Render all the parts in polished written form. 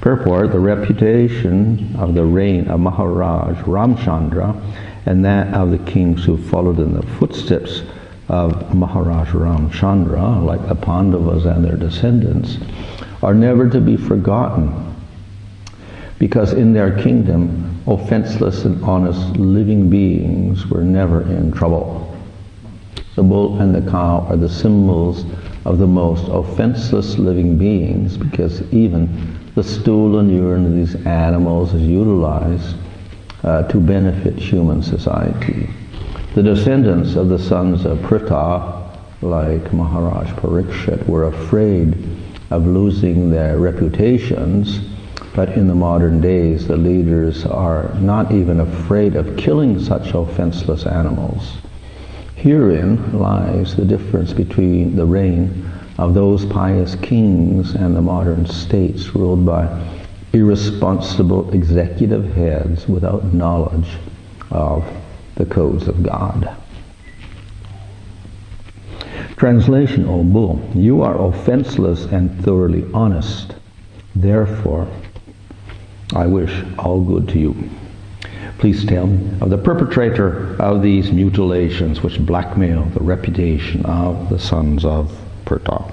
Purport: the reputation of the reign of Maharaj Ramchandra and that of the kings who followed in the footsteps of Maharaj Ramchandra, like the Pandavas and their descendants, are never to be forgotten, because in their kingdom, offenseless and honest living beings were never in trouble. The bull and the cow are the symbols of the most offenseless living beings, because even the stool and urine of these animals is utilized to benefit human society. The descendants of the sons of Pritha, like Maharaj Parikshit, were afraid of losing their reputations, but in the modern days the leaders are not even afraid of killing such offenseless animals. Herein lies the difference between the reign of those pious kings and the modern states ruled by irresponsible executive heads without knowledge of the codes of God. Translation: O bull, you are offenseless and thoroughly honest. Therefore, I wish all good to you. Please tell me of the perpetrator of these mutilations which blackmail the reputation of the sons of Pritha.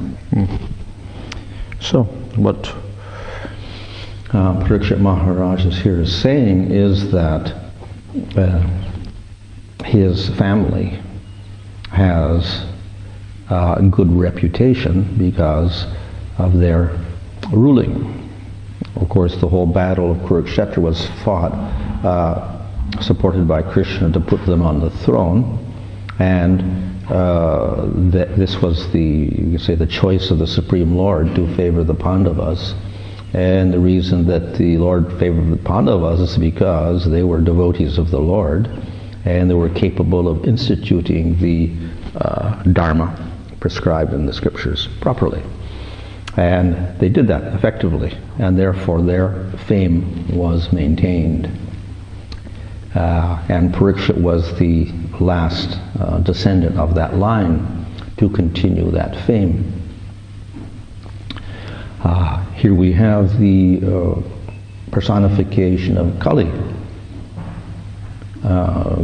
So, what Parikshit Maharaj is here saying is that his family has a good reputation because of their ruling. Of course, the whole battle of Kurukshetra was fought, supported by Krishna, to put them on the throne, and this was you could say, the choice of the Supreme Lord to favor the Pandavas. And the reason that the Lord favored the Pandavas is because they were devotees of the Lord, and they were capable of instituting the Dharma prescribed in the scriptures properly. And they did that effectively, and therefore their fame was maintained. And Parikshit was the last descendant of that line to continue that fame. Here we have the personification of Kali,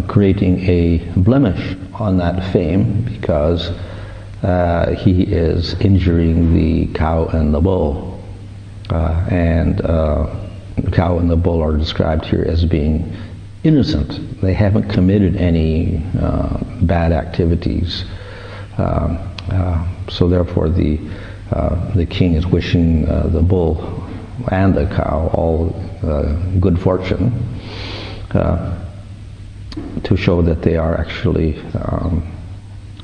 creating a blemish on that fame, because he is injuring the cow and the bull. The cow and the bull are described here as being innocent. They haven't committed any bad activities. So therefore the king is wishing the bull and the cow all good fortune, to show that they are actually,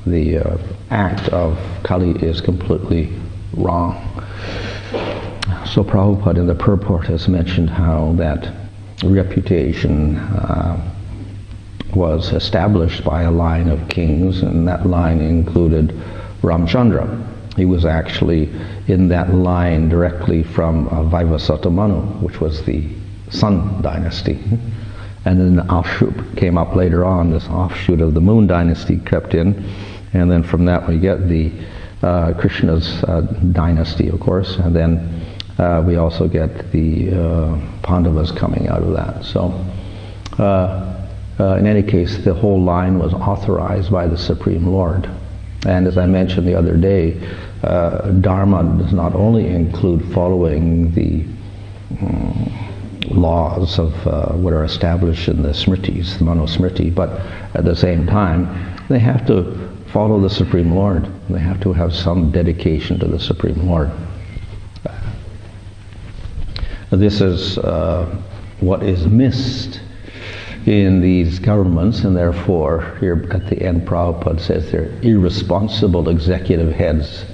the act of Kali is completely wrong. So Prabhupada in the purport has mentioned how that reputation was established by a line of kings, and that line included Ramchandra. He was actually in that line directly from Vaivasata Manu, which was the Sun dynasty. And then the offshoot came up later on, this offshoot of the Moon dynasty crept in, and then from that we get the Krishna's dynasty, of course, and then we also get the Pandavas coming out of that. So in any case, the whole line was authorized by the Supreme Lord. And as I mentioned the other day, Dharma does not only include following the laws of what are established in the Smritis, the Manusmriti, but at the same time, they have to follow the Supreme Lord. They have to have some dedication to the Supreme Lord. This is what is missed in these governments, and therefore here at the end Prabhupada says they're irresponsible executive heads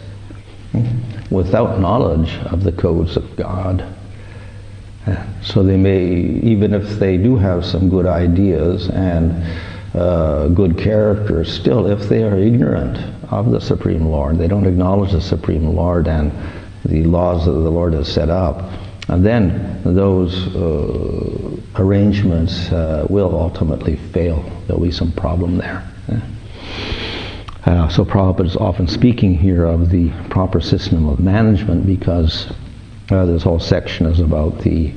without knowledge of the codes of God. So they may, even if they do have some good ideas and good character, still if they are ignorant of the Supreme Lord, they don't acknowledge the Supreme Lord and the laws that the Lord has set up, and then those arrangements will ultimately fail. There'll be some problem there. So Prabhupada is often speaking here of the proper system of management, because This whole section is about the,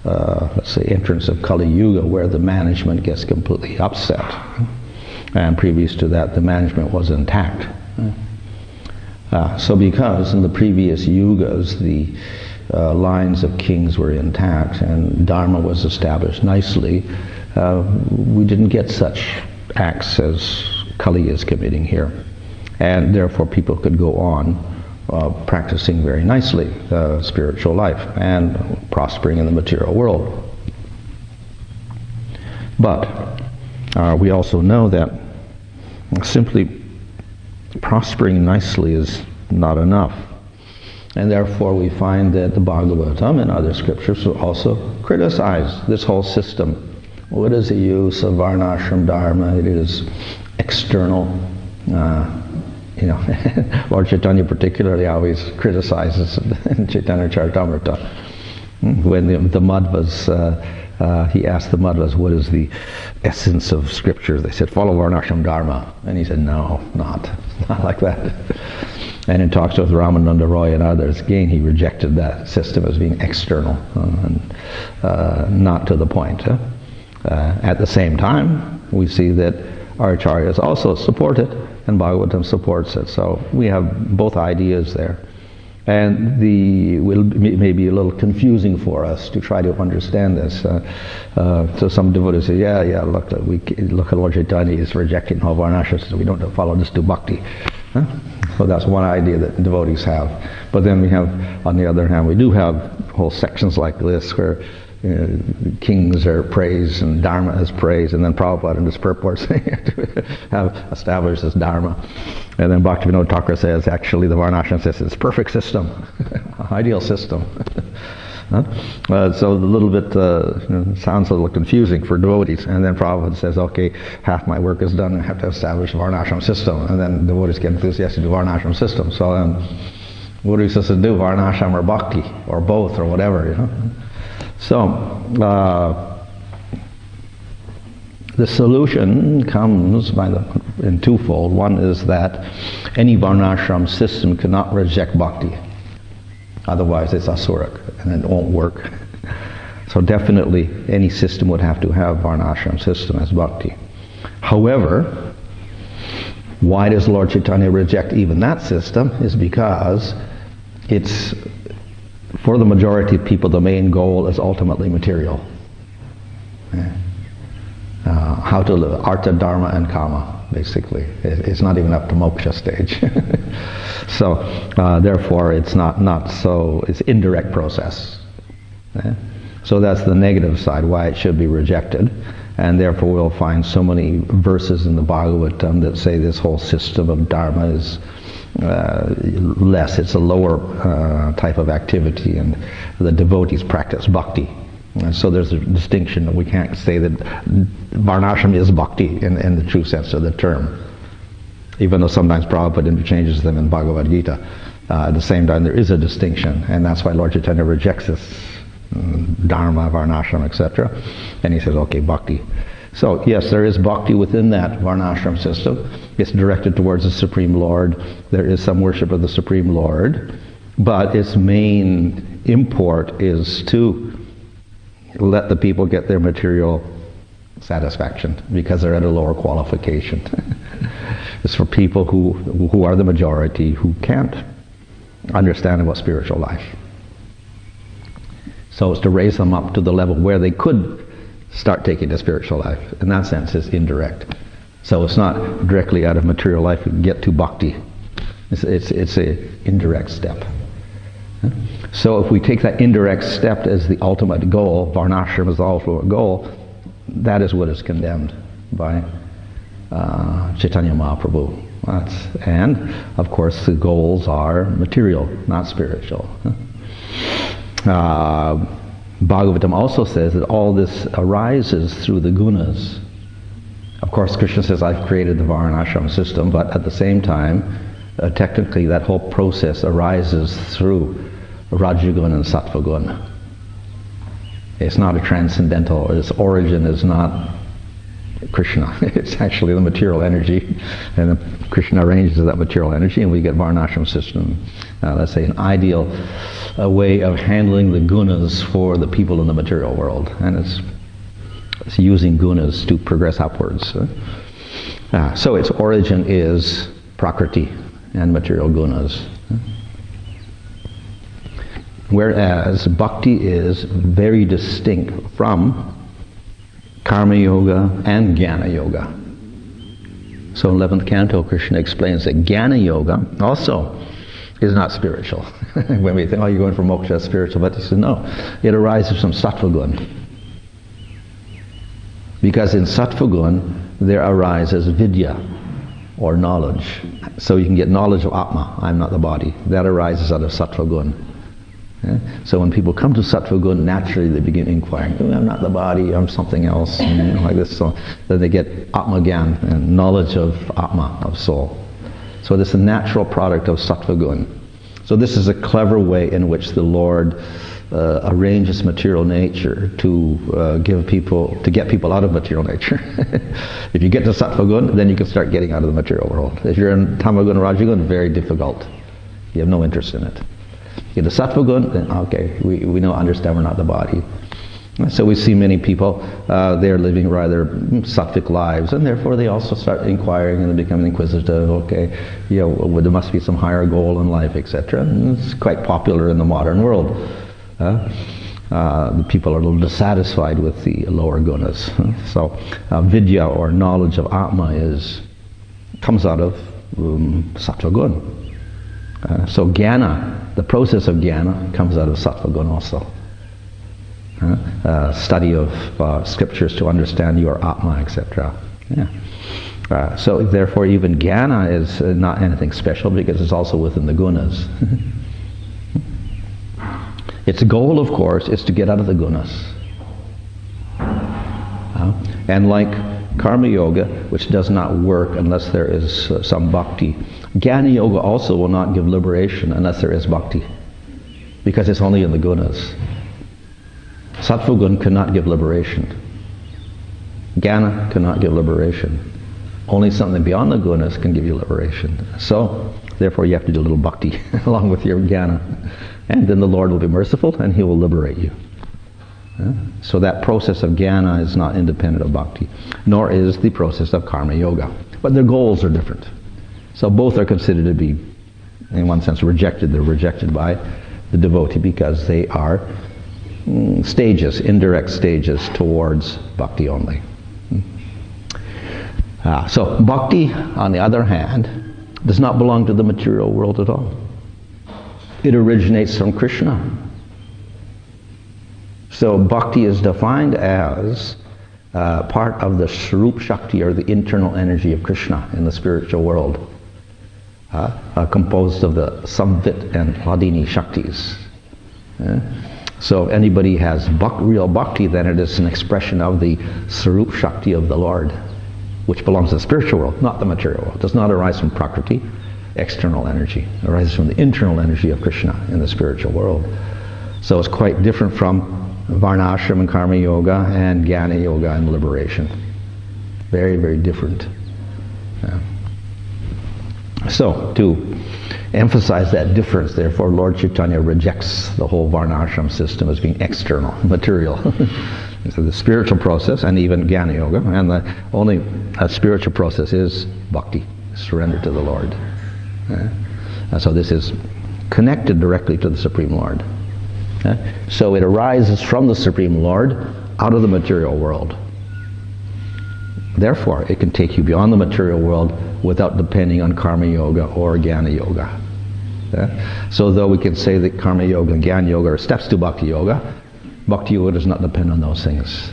let's say, entrance of Kali Yuga, where the management gets completely upset. And previous to that, the management was intact. So because in the previous yugas, the lines of kings were intact and Dharma was established nicely, we didn't get such acts as Kali is committing here. And therefore people could go on practicing very nicely spiritual life and prospering in the material world. But we also know that simply prospering nicely is not enough. And therefore we find that the Bhagavatam and other scriptures will also criticize this whole system. What is the use of Varnashram Dharma? It is external. Lord Chaitanya particularly always criticizes in Chaitanya Charitamrita. When the Madhvas, he asked the Madhvas, what is the essence of scripture? They said, follow Varnashram Dharma. And he said, no, not like that. And in talks with Ramananda Roy and others, again, he rejected that system as being external and not to the point. At the same time, we see that our acharyas also support it, and Bhagavatam supports it. So we have both ideas there. And it may be a little confusing for us to try to understand this. So some devotees say, look at Lord Chaitanya is rejecting all Varnashram, so we don't follow this to bhakti. So that's one idea that devotees have. But then we have, on the other hand, we do have whole sections like this where kings are praised and Dharma is praised, and then Prabhupada in his purport have established this Dharma. And then Bhaktivinoda Thakur says, actually the Varnashram system is perfect system, ideal system. So a little bit sounds a little confusing for devotees. And then Prabhupada says, okay, half my work is done, I have to establish the Varnashram system. And then devotees get enthusiastic to the Varnashram system. So then what are we supposed to do, Varnashram or Bhakti, or both, or whatever, So, the solution comes in twofold. One is that any Varnashram system cannot reject Bhakti. Otherwise it's asurik, and it won't work. So definitely any system would have to have Varnashram system as Bhakti. However, why does Lord Chaitanya reject even that system? Is because it's, for the majority of people, the main goal is ultimately material. How to live, artha, dharma, and kama, basically. It's not even up to moksha stage. So, therefore, it's it's indirect process. So that's the negative side, why it should be rejected. And therefore we'll find so many verses in the Bhagavatam that say this whole system of dharma is less, it's a lower type of activity, and the devotees practice bhakti. And so there's a distinction that we can't say that Varnashram is bhakti in the true sense of the term. Even though sometimes Prabhupada interchanges them in Bhagavad Gita, at the same time there is a distinction, and that's why Lord Chaitanya rejects this dharma, Varnashram, etc. And he says, okay, bhakti. So yes, there is bhakti within that Varnashram system. It's directed towards the Supreme Lord. There is some worship of the Supreme Lord, but its main import is to let the people get their material satisfaction because they're at a lower qualification. It's for people who are the majority, who can't understand about spiritual life. So it's to raise them up to the level where they could start taking the spiritual life. In that sense, it's indirect. So it's not directly out of material life you get to bhakti. It's a indirect step. So if we take that indirect step as the ultimate goal, Varnashram is the ultimate goal, that is what is condemned by Chaitanya Mahaprabhu. And of course the goals are material, not spiritual. Bhagavatam also says that all this arises through the gunas. Of course Krishna says, I've created the Varnashram system, but at the same time, technically that whole process arises through Rajaguna and Sattvaguna. It's not a transcendental, its origin is not Krishna. It's actually the material energy, and Krishna arranges that material energy, and we get varnashram system, let's say an ideal way of handling the gunas for the people in the material world, and it's using gunas to progress upwards. So its origin is prakriti and material gunas. Whereas bhakti is very distinct from karma yoga and jnana yoga. So in 11th canto, Krishna explains that jnana yoga also is not spiritual. When we think, oh, you're going for moksha, that's spiritual, but he says, no, it arises from sattva gun. Because in sattva gun, there arises vidya, or knowledge. So you can get knowledge of Atma, I'm not the body. That arises out of sattva gun. Yeah? So when people come to sattva gun, naturally they begin inquiring, oh, I'm not the body, I'm something else, like this. So then they get Atma Gyan, and knowledge of Atma, of soul. So this is a natural product of sattva gun. So this is a clever way in which the Lord arranges material nature to get people out of material nature. If you get to sattva gun, then you can start getting out of the material world. If you're in tamagun or rajagun, very difficult. You have no interest in it. You get to sattva gun, then okay, we now understand we're not the body. So we see many people, they're living rather sattvic lives, and therefore they also start inquiring and becoming inquisitive. Okay, there must be some higher goal in life, etc. And it's quite popular in the modern world. The people are a little dissatisfied with the lower gunas. So vidya, or knowledge of Atma, comes out of sattva gun. So jnana, the process of jnana, comes out of sattva gun also. Study of scriptures to understand your Atma, etc. Yeah. So therefore even jnana is not anything special, because it's also within the gunas. Its goal, of course, is to get out of the gunas. And like karma yoga, which does not work unless there is some bhakti, jnana yoga also will not give liberation unless there is bhakti, because it's only in the gunas. Sattva gun cannot give liberation. Jnana cannot give liberation. Only something beyond the gunas can give you liberation. So, therefore you have to do a little bhakti along with your jnana. And then the Lord will be merciful and He will liberate you. So that process of jnana is not independent of bhakti, nor is the process of karma yoga. But their goals are different. So both are considered to be, in one sense, rejected. They're rejected by the devotee because they are stages, indirect stages towards bhakti only. So bhakti, on the other hand, does not belong to the material world at all. It originates from Krishna. So bhakti is defined as part of the Swarup Shakti, or the internal energy of Krishna in the spiritual world, composed of the Samvit and Hladini Shaktis. So if anybody has real bhakti, then it is an expression of the Swarup Shakti of the Lord, which belongs to the spiritual world, not the material world. It does not arise from prakriti, external energy. It arises from the internal energy of Krishna in the spiritual world. So it's quite different from varnashram and karma yoga and jnana yoga and liberation. Very, very different. So to emphasize that difference, therefore, Lord Chaitanya rejects the whole varnashram system as being external, material. So the spiritual process, and even jnana yoga, and the only spiritual process is bhakti, surrender to the Lord. So this is connected directly to the Supreme Lord. So it arises from the Supreme Lord out of the material world. Therefore, it can take you beyond the material world without depending on karma yoga or jnana yoga. So though we can say that karma yoga and jnana yoga are steps to bhakti yoga does not depend on those things.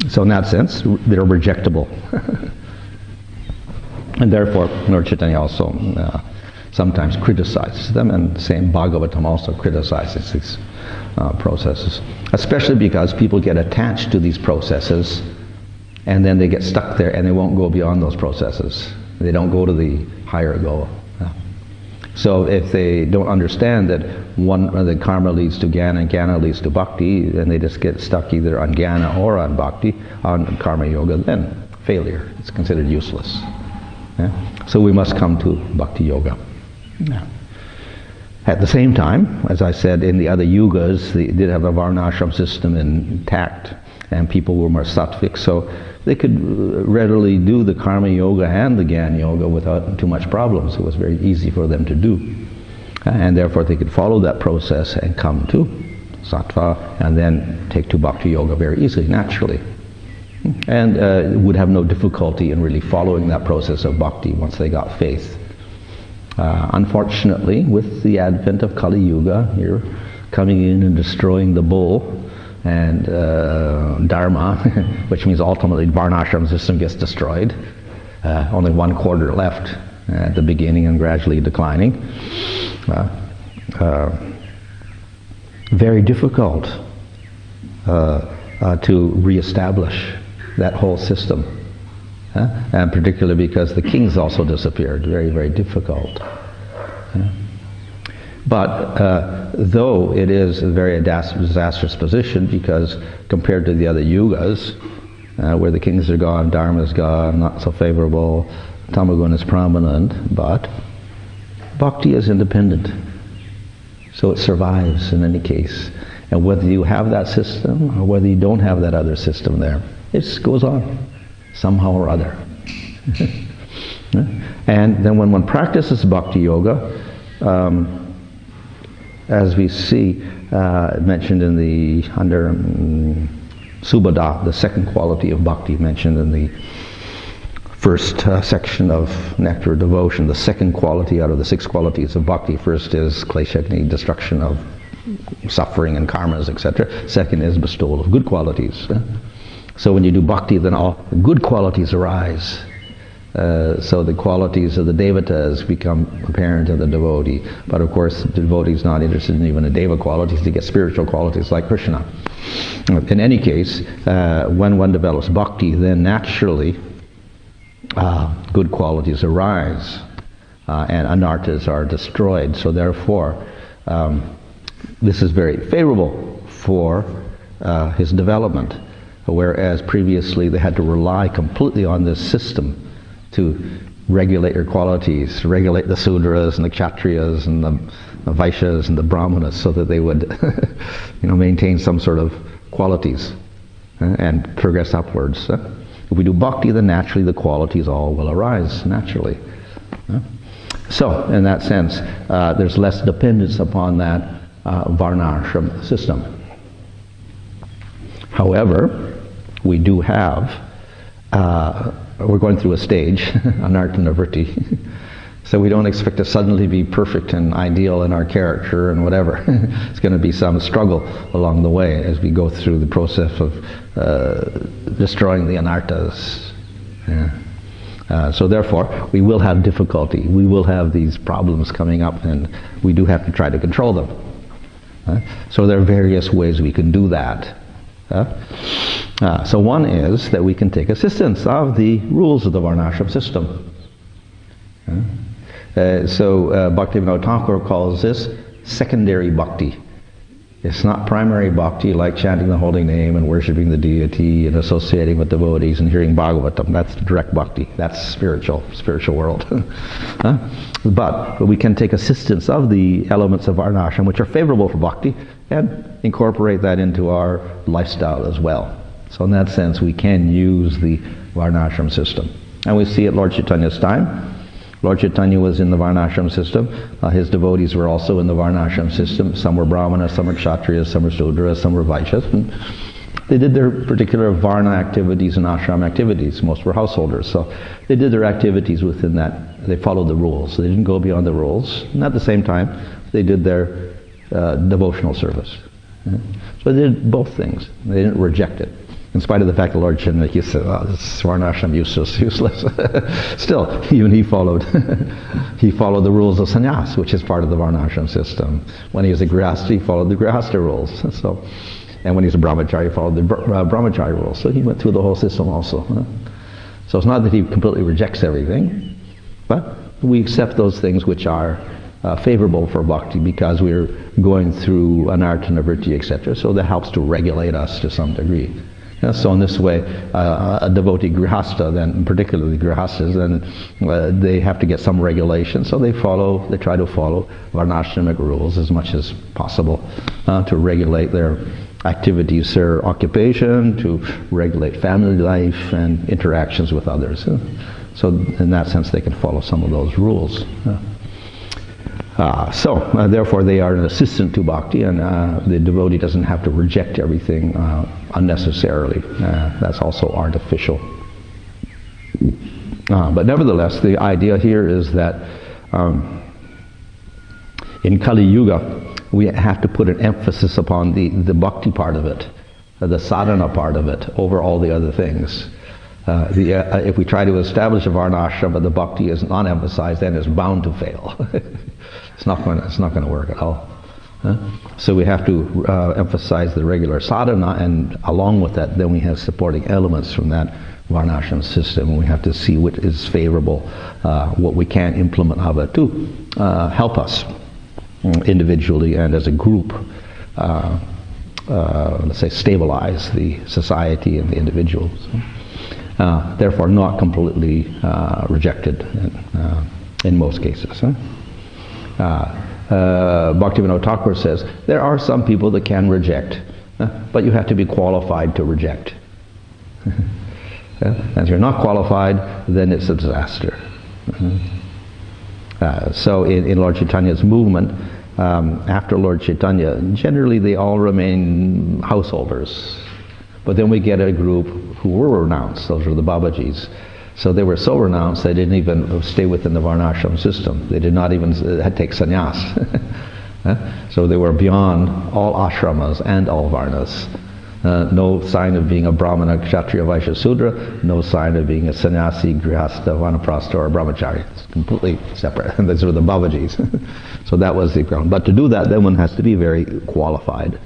So in that sense, they're rejectable. And therefore, Lord Chaitanya also sometimes criticizes them, and the same Bhagavatam also criticizes these processes. Especially because people get attached to these processes, and then they get stuck there and they won't go beyond those processes. They don't go to the higher goal. So if they don't understand that the karma leads to jnana and jnana leads to bhakti, and they just get stuck either on jnana or on bhakti, on karma yoga, then failure. It's considered useless. Yeah? So we must come to bhakti yoga. Yeah. At the same time, as I said, in the other yugas, they did have a varnashram system intact, and people were more sattvic, so they could readily do the karma yoga and the jnana yoga without too much problems. It was very easy for them to do. And therefore they could follow that process and come to sattva, and then take to bhakti yoga very easily, naturally. And would have no difficulty in really following that process of bhakti once they got faith. Unfortunately, with the advent of Kali Yuga, here coming in and destroying the bull and dharma, which means ultimately the varnashram system gets destroyed. Only 1/4 left at the beginning and gradually declining. Very difficult to reestablish that whole system. And particularly because the kings also disappeared. Very, very difficult. But though it is a very disastrous position, because compared to the other yugas, where the kings are gone, dharma is gone, not so favorable, tamaguna is prominent, but bhakti is independent. So it survives in any case. And whether you have that system or whether you don't have that other system there, it just goes on somehow or other. And then when one practices bhakti yoga, as we see mentioned in the under Subhada, the second quality of bhakti mentioned in the first section of Nectar of Devotion, the second quality out of the 6 qualities of bhakti. First is kleshagni, destruction of suffering and karmas, etc. Second is bestowal of good qualities. So when you do bhakti, then all good qualities arise. So the qualities of the devatas become apparent in the devotee. But of course, the devotee is not interested in even the deva qualities. They get spiritual qualities like Krishna. In any case, when one develops bhakti, then naturally good qualities arise and anarthas are destroyed. So therefore, this is very favorable for his development. Whereas previously they had to rely completely on this system to regulate your qualities, regulate the Sudras and the Kshatriyas and the Vaishyas and the Brahmanas, so that they would maintain some sort of qualities and progress upwards. If we do bhakti, then naturally the qualities all will arise naturally. So in that sense, there's less dependence upon that varnashram system. However, we do have, we're going through a stage, anartha nivritti, so we don't expect to suddenly be perfect and ideal in our character and whatever. It's going to be some struggle along the way as we go through the process of destroying the anarthas. So therefore, we will have difficulty, we will have these problems coming up, and we do have to try to control them. So there are various ways we can do that. So one is that we can take assistance of the rules of the varnashram system. So Bhaktivinoda Thakur calls this secondary bhakti. It's not primary bhakti like chanting the holy name and worshipping the deity and associating with devotees and hearing Bhagavatam. That's direct bhakti. That's spiritual world. But we can take assistance of the elements of varnashram which are favorable for bhakti and incorporate that into our lifestyle as well. So in that sense, we can use the varnashram system. And we see at Lord Chaitanya's time, Lord Chaitanya was in the varnashram system. His devotees were also in the varnashram system. Some were brahmanas, some were kshatriyas, some were sudras, some were vaishyas. And they did their particular varna activities and ashram activities. Most were householders. So they did their activities within that. They followed the rules. They didn't go beyond the rules. And at the same time, they did their devotional service. So they did both things. They didn't reject it. In spite of the fact that Lord Chaitanya said, "Oh, this is varnashram useless." Still, even he followed the rules of sannyas, which is part of the varnashram system. When he was a grihastha, he followed the grihastha rules. So, and when he was a brahmachari, he followed the brahmachari rules. So he went through the whole system also. So it's not that he completely rejects everything, but we accept those things which are favorable for bhakti because we're going through anartha, nivritti, etc. So that helps to regulate us to some degree. So in this way, a devotee grihastha, then particularly grihasthas, then they have to get some regulation. So they try to follow varnashramic rules as much as possible to regulate their activities, their occupation, to regulate family life and interactions with others. So in that sense, they can follow some of those rules. Therefore, they are an assistant to bhakti, and the devotee doesn't have to reject everything unnecessarily. That's also artificial. But nevertheless, the idea here is that in Kali Yuga, we have to put an emphasis upon the bhakti part of it, the sadhana part of it, over all the other things. If we try to establish a varnashram but the bhakti is not emphasized, then it's bound to fail. It's not going to work at all. So we have to emphasize the regular sadhana, and along with that, then we have supporting elements from that varnashram system. We have to see what is favorable, what we can implement of it to help us individually and as a group, let's say, stabilize the society and the individuals. Therefore, not completely rejected in most cases. Bhaktivinoda Thakur says, there are some people that can reject, but you have to be qualified to reject. And if you're not qualified, then it's a disaster. So in Lord Chaitanya's movement, after Lord Chaitanya, generally they all remain householders. But then we get a group who were renounced. Those are the Babajis. So they were so renounced they didn't even stay within the varnashram system. They did not even take sannyas. So they were beyond all ashramas and all varnas. No sign of being a brahmana, kshatriya, vaishya, sudra. No sign of being a sannyasi, grihastha, vanaprastha, or brahmachari. It's completely separate. And those are the Babajis. So that was the ground. But to do that, then one has to be very qualified.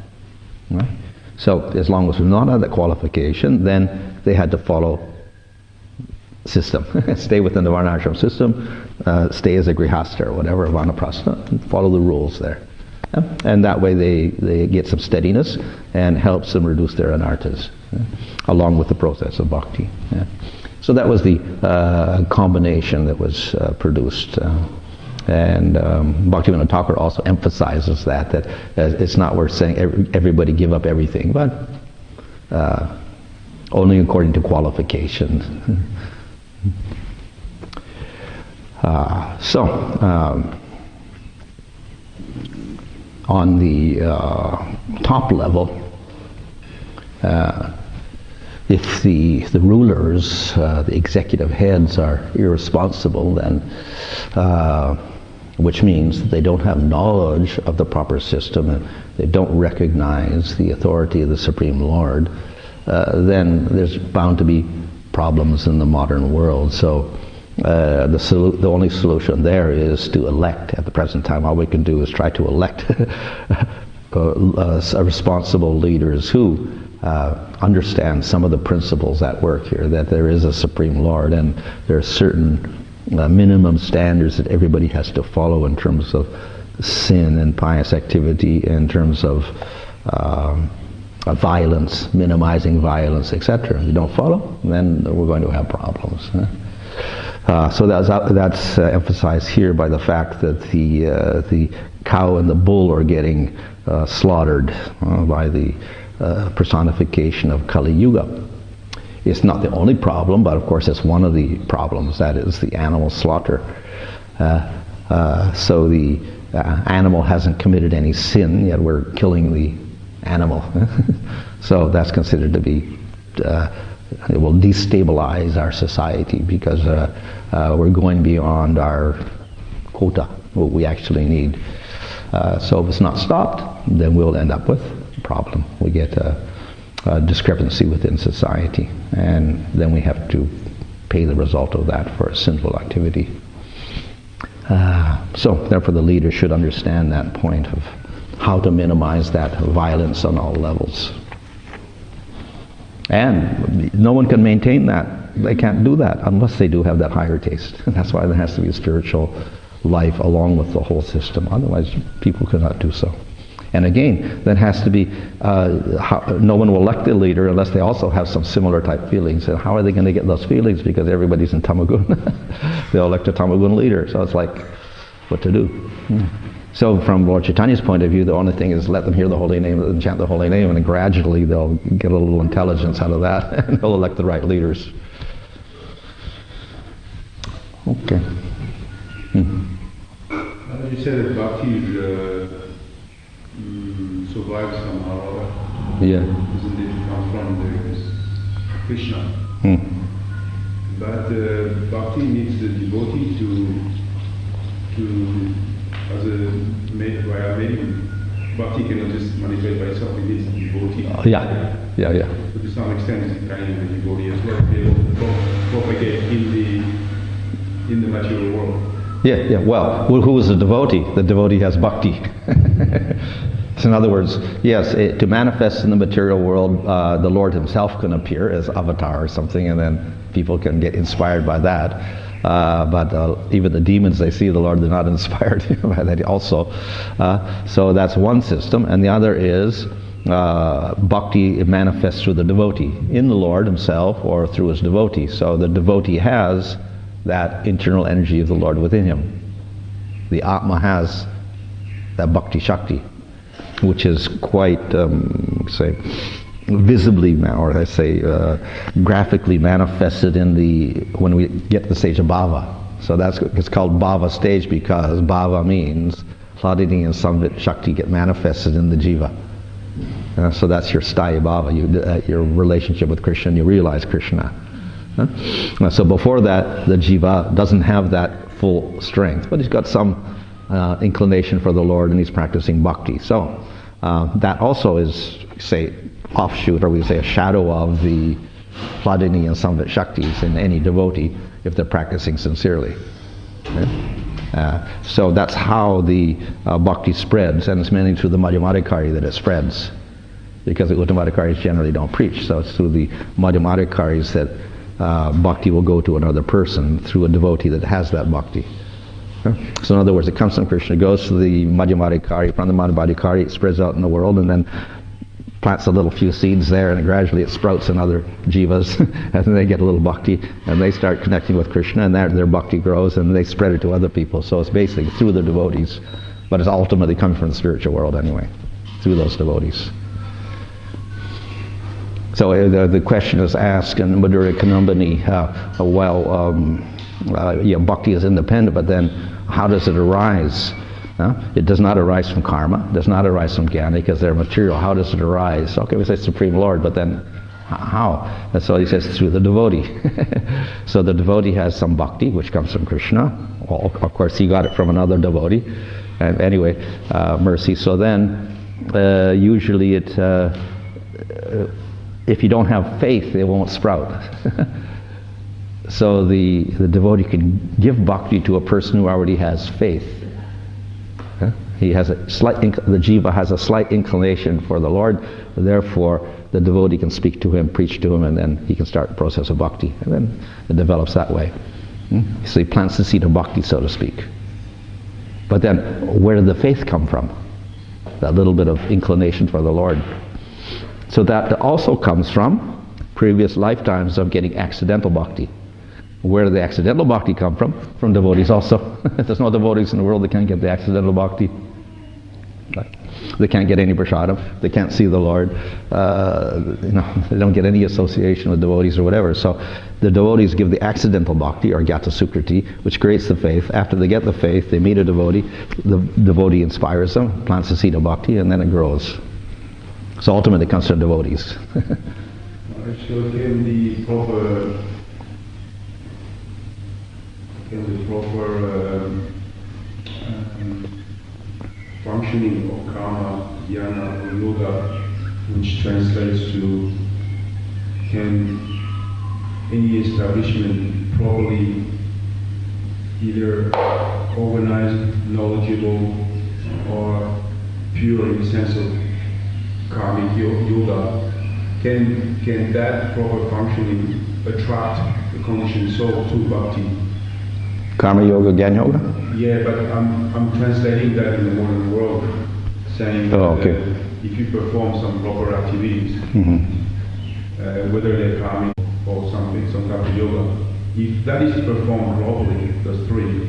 Right? So as long as we've not had that qualification, then they had to follow system. Stay within the varnashram system, stay as a grihastha or whatever, vanaprastha, and follow the rules there. And that way they get some steadiness and helps them reduce their anarthas, along with the process of bhakti. So that was the combination that was produced. And Bhaktivinoda Thakur also emphasizes that it's not worth saying everybody give up everything, but only according to qualification. On the top level, if the rulers, the executive heads are irresponsible, then which means that they don't have knowledge of the proper system and they don't recognize the authority of the Supreme Lord, then there's bound to be problems in the modern world. So the only solution there is to elect. At the present time, all we can do is try to elect responsible leaders who understand some of the principles at work here, that there is a Supreme Lord and there are certain minimum standards that everybody has to follow in terms of sin and pious activity, in terms of violence, minimizing violence, etc. If you don't follow, then we're going to have problems. So that's emphasized here by the fact that the cow and the bull are getting slaughtered by the personification of Kali Yuga. It's not the only problem, but of course it's one of the problems, that is the animal slaughter. So the animal hasn't committed any sin, yet we're killing the animal. So that's considered to be, it will destabilize our society because we're going beyond our quota, what we actually need. So if it's not stopped, then we'll end up with a problem. We get a discrepancy within society, and then we have to pay the result of that for a sinful activity. So therefore the leader should understand that point of how to minimize that violence on all levels. And no one can maintain that. They can't do that unless they do have that higher taste. And that's why there has to be a spiritual life along with the whole system. Otherwise, people cannot do so. And again, that has to be, no one will elect the leader unless they also have some similar type feelings. And how are they going to get those feelings? Because everybody's in Tamagun. They'll elect a Tamagun leader. So it's like, what to do? So from Lord Chaitanya's point of view, the only thing is let them hear the holy name, let them chant the holy name, and then gradually they'll get a little intelligence out of that, and they'll elect the right leaders. Okay. You said that bhakti survives somehow or other. Yeah. Isn't it come from Krishna? But bhakti needs the devotee to as a via medium. Bhakti cannot just manifest by itself, it needs the devotee. Yeah. So to some extent it's kind of the devotee as well, be able to propagate in the material world. Yeah. Well, who is the devotee? The devotee has bhakti. So in other words, yes, to manifest in the material world, the Lord himself can appear as avatar or something, and then people can get inspired by that. But even the demons, they see the Lord, they're not inspired by that also. So that's one system. And the other is bhakti manifests through the devotee, in the Lord himself or through his devotee. So the devotee has that internal energy of the Lord within him. The Atma has that bhakti shakti, which is quite, say, visibly, or I say, graphically manifested when we get to the stage of bhava. So it's called bhava stage because bhava means Hladini and Samvit Shakti get manifested in the jiva. So that's your sthaya bhava, your relationship with Krishna, and you realize Krishna. So before that, the jiva doesn't have that full strength, but he's got some inclination for the Lord, and he's practicing bhakti. So that also is, say, offshoot, or we say a shadow of the Hladini and Samvit Shaktis in any devotee if they're practicing sincerely. So that's how the bhakti spreads, and it's mainly through the Madhyamadikari that it spreads, because the Uttamadikaris generally don't preach. So it's through the Madhyamadikaris that bhakti will go to another person through a devotee that has that bhakti. So in other words, it comes from Krishna, goes to the Madhyamadikari, from the Madhyamadikari it spreads out in the world, and then plants a little few seeds there, and gradually it sprouts in other jivas, and then they get a little bhakti, and they start connecting with Krishna, and their bhakti grows, and they spread it to other people. So it's basically through the devotees, but it's ultimately coming from the spiritual world anyway, through those devotees. So the question is asked in Madhurya Kanambani, bhakti is independent, but then how does it arise? It does not arise from karma, does not arise from jnana, because they're material. How does it arise? Okay, we say Supreme Lord, but then how? And so he says through the devotee. So the devotee has some bhakti, which comes from Krishna. Well, of course, he got it from another devotee. And anyway, mercy. So then, usually if you don't have faith, it won't sprout. So the devotee can give bhakti to a person who already has faith. He has the jiva has a slight inclination for the Lord, therefore the devotee can speak to him, preach to him, and then he can start the process of bhakti, and then it develops that way. So he plants the seed of bhakti, so to speak. But then, where did the faith come from? That little bit of inclination for the Lord. So that also comes from previous lifetimes of getting accidental bhakti. Where did the accidental bhakti come from? From devotees also. There's no devotees in the world that can't get the accidental bhakti. They can't get any prasadam. They can't see the Lord. They don't get any association with devotees or whatever. So the devotees give the accidental bhakti, or gyata sukriti, which creates the faith. After they get the faith, they meet a devotee. The devotee inspires them, plants the seed of bhakti, and then it grows. So ultimately it comes from devotees. So can the proper functioning of karma, jnana, or yoga, which translates to, can any establishment properly either organized, knowledgeable, or pure in the sense of karmic yoga, can that proper functioning attract the conditioned soul to bhakti? Karma yoga, Gyan yoga? Yeah, but I'm translating that in the modern world, saying that if you perform some proper activities, whether they're karmic or something, some type of yoga, if that is performed properly, those three,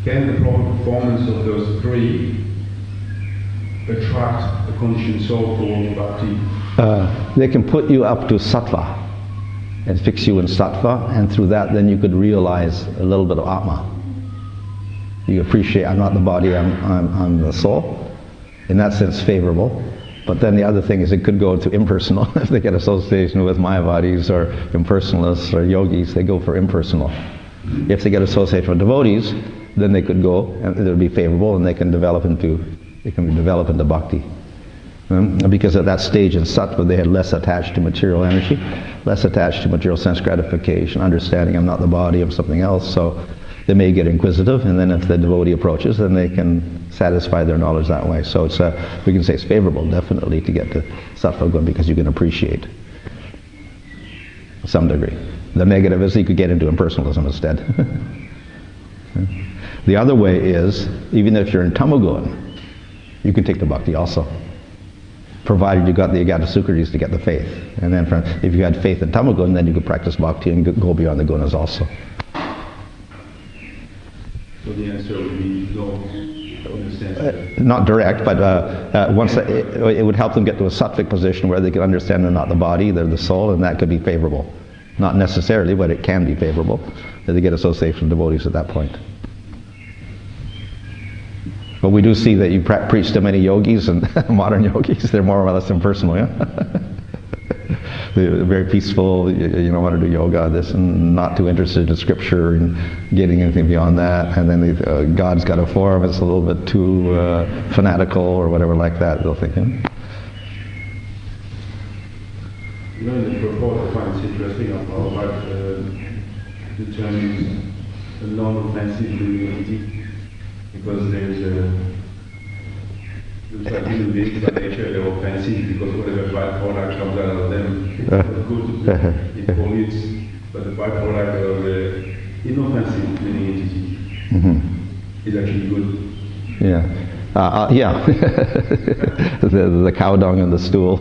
can the proper performance of those three attract a conditioned soul towards bhakti? They can put you up to sattva and fix you in sattva, and through that then you could realize a little bit of Atma. You appreciate, I'm not the body, I'm the soul. In that sense, favorable. But then the other thing is it could go to impersonal. If they get association with Mayavadis or impersonalists or yogis, they go for impersonal. If they get association with devotees, then they could go, and it would be favorable, and they can develop into bhakti. Because at that stage in sattva, they had less attached to material energy, less attached to material sense gratification, understanding I'm not the body, I'm something else. So they may get inquisitive, and then if the devotee approaches, then they can satisfy their knowledge that way. So it's we can say it's favorable, definitely, to get to sattva good, because you can appreciate to some degree. The negative is you could get into impersonalism instead. The other way is, even if you're in tamagun, you can take the bhakti also, provided you got the Agatasukritis to get the faith. And then if you had faith in tamagun, then you could practice bhakti and go beyond the gunas also. So the answer would be no, in the sense that... Not direct, but once it would help them get to a sattvic position where they can understand they're not the body, they're the soul, and that could be favorable. Not necessarily, but it can be favorable, that they get association with devotees at that point. But we do see that you preach to many yogis, and modern yogis, they're more or less impersonal, yeah? They're very peaceful, you know, want to do yoga, this, and not too interested in scripture and getting anything beyond that. And then God's got a form, it's a little bit too fanatical or whatever like that, they'll think. You know, in the purport, I find it interesting about the term non-offensive unity, because there's like human beings by nature, they're offensive because whatever byproduct comes out of them, it's not good, it pollutes, but the byproduct of the inoffensive living entity is actually good. Yeah. The cow dung and the stool.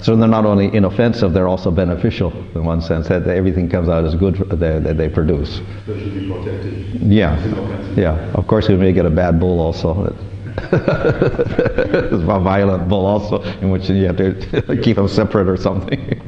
So they're not only inoffensive, they're also beneficial in one sense. That everything comes out as good that they produce. So it should be protected. Yeah. Of course, we may get a bad bull also. It's a violent bull also, in which you have to keep them separate or something.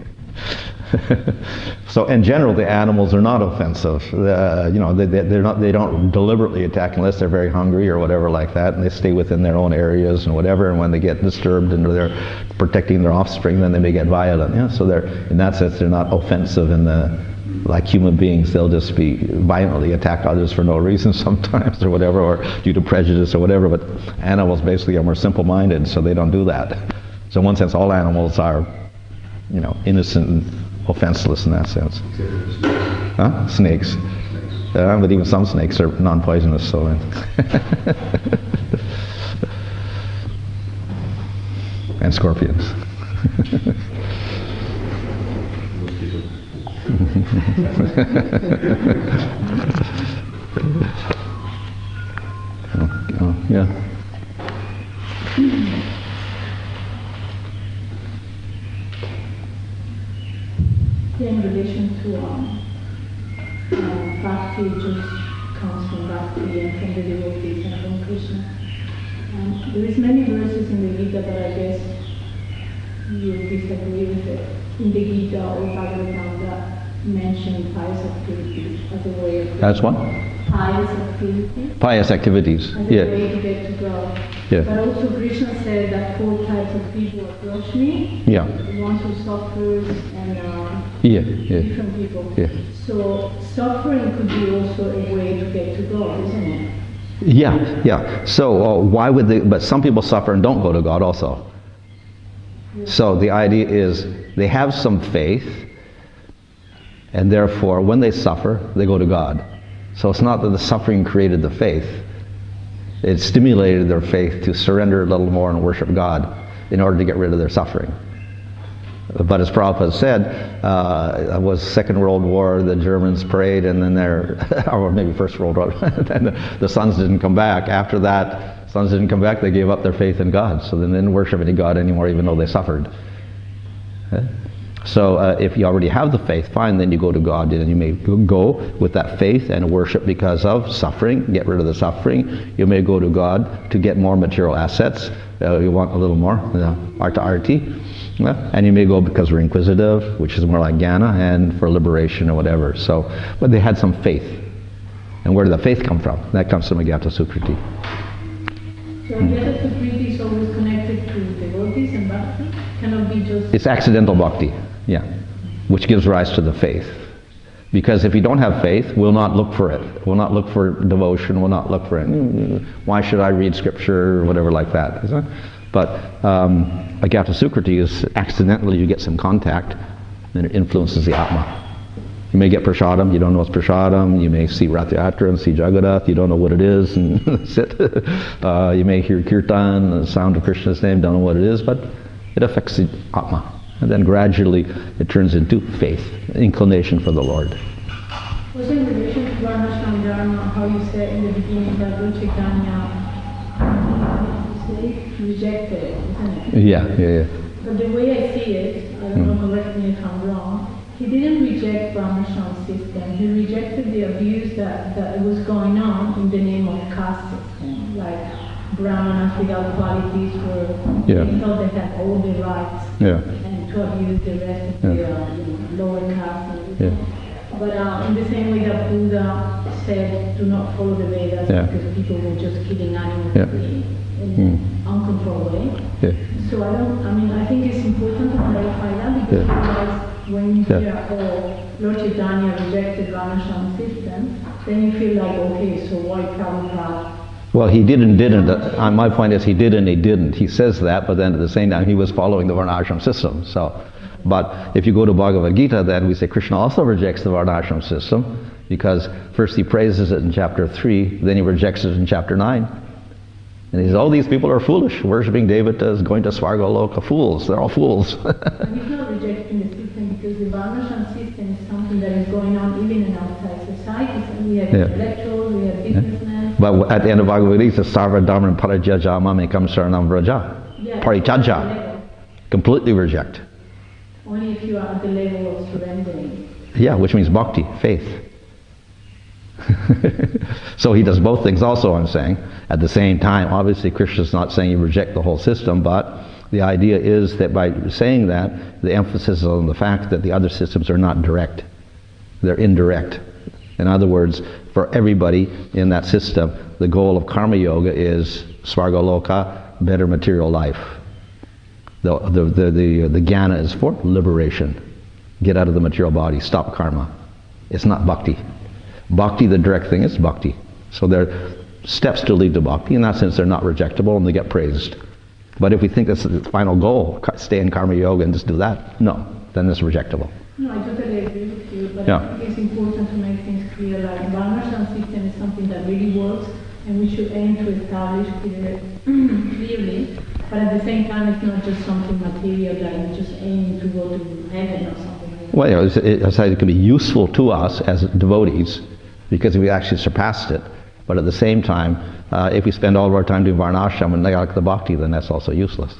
So in general, the animals are not offensive. You know, they don't deliberately attack unless they're very hungry or whatever like that, and they stay within their own areas and whatever. And when they get disturbed and they're protecting their offspring, then they may get violent. Yeah, so they're, in that sense, they're not offensive in the. Like human beings, they'll just be violently attack others for no reason sometimes or whatever, or due to prejudice or whatever, but animals basically are more simple-minded, so they don't do that. So in one sense, all animals are, you know, innocent and offenseless in that sense. Snakes. But even some snakes are non-poisonous, so... and scorpions. Yeah. In relation to bhakti, just comes from bhakti and from the devotees and from Krishna. There is many verses in the Gita, but I guess you disagree with it. In the Gita or Bhagavatam that mention pious activities as a way of... As what? Pious activities. Pious activities, as a way to get to God. Yeah. But also Krishna said that 4 types of people approach me. Yeah. The ones who suffers and different people. Yeah. So suffering could be also a way to get to God, isn't it? Yeah. So why would they, but some people suffer and don't go to God also. Yeah. So the idea is they have some faith, and therefore when they suffer, they go to God. So it's not that the suffering created the faith. It stimulated their faith to surrender a little more and worship God in order to get rid of their suffering. But as Prabhupada said, it was Second World War, the Germans prayed, and then or maybe First World War, and the sons didn't come back. After that, sons didn't come back, they gave up their faith in God. So then they didn't worship any God anymore, even though they suffered. Okay? So if you already have the faith, fine, then you go to God, and you may go with that faith and worship because of suffering, get rid of the suffering. You may go to God to get more material assets. You want a little more, arti. And you may go because we're inquisitive, which is more like jnana, and for liberation or whatever. So, but they had some faith. And where did the faith come from? That comes from Agyata Sukriti. So Agyata Sukriti is always connected to devotees and bhakti? Cannot be just... It's accidental bhakti, yeah, which gives rise to the faith. Because if you don't have faith, we'll not look for it. We'll not look for devotion, we'll not look for it. Why should I read scripture or whatever like that? But Agyata Sukriti is accidentally you get some contact and it influences the Atma. You may get prasadam, you don't know what's prasadam. You may see Rathayatra and see Jagadath, you don't know what it is, and that's it. You may hear kirtan, the sound of Krishna's name, don't know what it is, but it affects the Atma. And then gradually it turns into faith, inclination for the Lord. Was in relation to Varnashram Dharma, how you said in the beginning that Lord Chaitanya rejected it, isn't it? Yeah. But the way I see it, I don't know, correct me if I'm wrong, he didn't reject Varnashram system, he rejected the abuse that was going on in the name of caste system, like Brahmanas without qualities they thought they had all the rights and to abuse the rest of the lower caste and everything. But in the same way that Buddha said, do not follow the Vedas because people were just killing animals in an uncontrolled way. So I think it's important to clarify that because otherwise when you hear, Lord Chaitanya rejected Varnashram system, then you feel like, okay, so why Prabhupada? Well, he didn't. My point is he did and he didn't. He says that, but then at the same time he was following the Varnashram system. So, but if you go to Bhagavad Gita, then we say Krishna also rejects the Varnashram system because first he praises it in chapter 3, then he rejects it in chapter 9. And he says, oh, these people are foolish, worshipping devatas, going to Svargaloka, fools, they're all fools. And he's not rejecting the system because the Varnashram system is something that is going on even in outside societies. And we have intellectuals, we have businessmen. But at the end of Bhagavad Gita, it says, Sarva Dharma Parajyaja Mamekam Saranam Vraja. Parichaja. Completely reject. Only if you are at the level of surrendering. Yeah, which means bhakti, faith. So he does both things also, I'm saying. At the same time, obviously Krishna's not saying you reject the whole system, but the idea is that by saying that, the emphasis is on the fact that the other systems are not direct. They're indirect. In other words, for everybody in that system, the goal of karma yoga is Svargaloka, better material life. The jnana is for liberation. Get out of the material body, stop karma. It's not bhakti. Bhakti, the direct thing, is bhakti. So there are steps to lead to bhakti. In that sense, they're not rejectable and they get praised. But if we think that's the final goal, stay in karma yoga and just do that, no, then it's rejectable. No, I totally agree with you, but I think it's important to make things clear. Like Varnashram system is something that really works, and we should aim to establish clearly. But at the same time, it's not just something material that we just aim to go to heaven or something like that. Well, it can be useful to us as devotees because we actually surpassed it. But at the same time, if we spend all of our time doing Varnashram and neglect the bhakti, then that's also useless.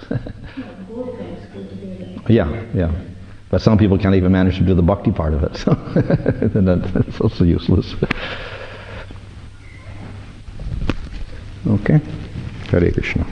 Both things go together. Yeah. But some people can't even manage to do the bhakti part of it, so then that's also useless. Okay. Hare Krishna.